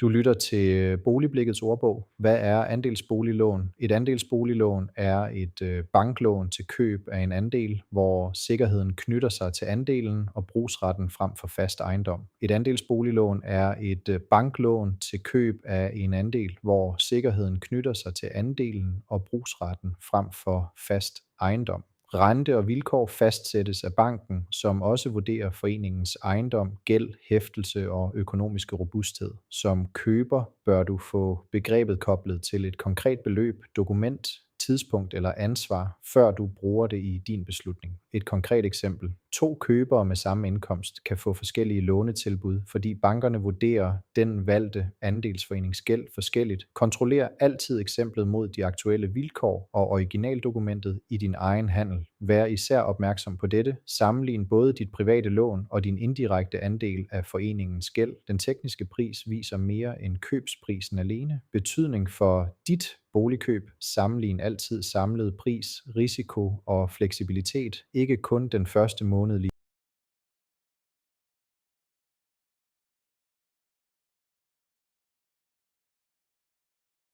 Du lytter til Boligblikkets ordbog. Hvad er andelsboliglån? Et andelsboliglån er et banklån til køb af en andel, hvor sikkerheden knytter sig til andelen og brugsretten frem for fast ejendom. Et andelsboliglån er et banklån til køb af en andel, hvor sikkerheden knytter sig til andelen og brugsretten frem for fast ejendom. Rente og vilkår fastsættes af banken, som også vurderer foreningens ejendom, gæld, hæftelse og økonomiske robusthed. Som køber bør du få begrebet koblet til et konkret beløb, dokument, tidspunkt eller ansvar, før du bruger det i din beslutning. Et konkret eksempel. 2 købere med samme indkomst kan få forskellige lånetilbud, fordi bankerne vurderer den valgte andelsforenings gæld forskelligt. Kontroller altid eksemplet mod de aktuelle vilkår og originaldokumentet i din egen handel. Vær især opmærksom på dette. Sammenlign både dit private lån og din indirekte andel af foreningens gæld. Den tekniske pris viser mere end købsprisen alene. Betydning for dit boligkøb. Sammenlign altid samlet pris, risiko og fleksibilitet, ikke kun den første månedlige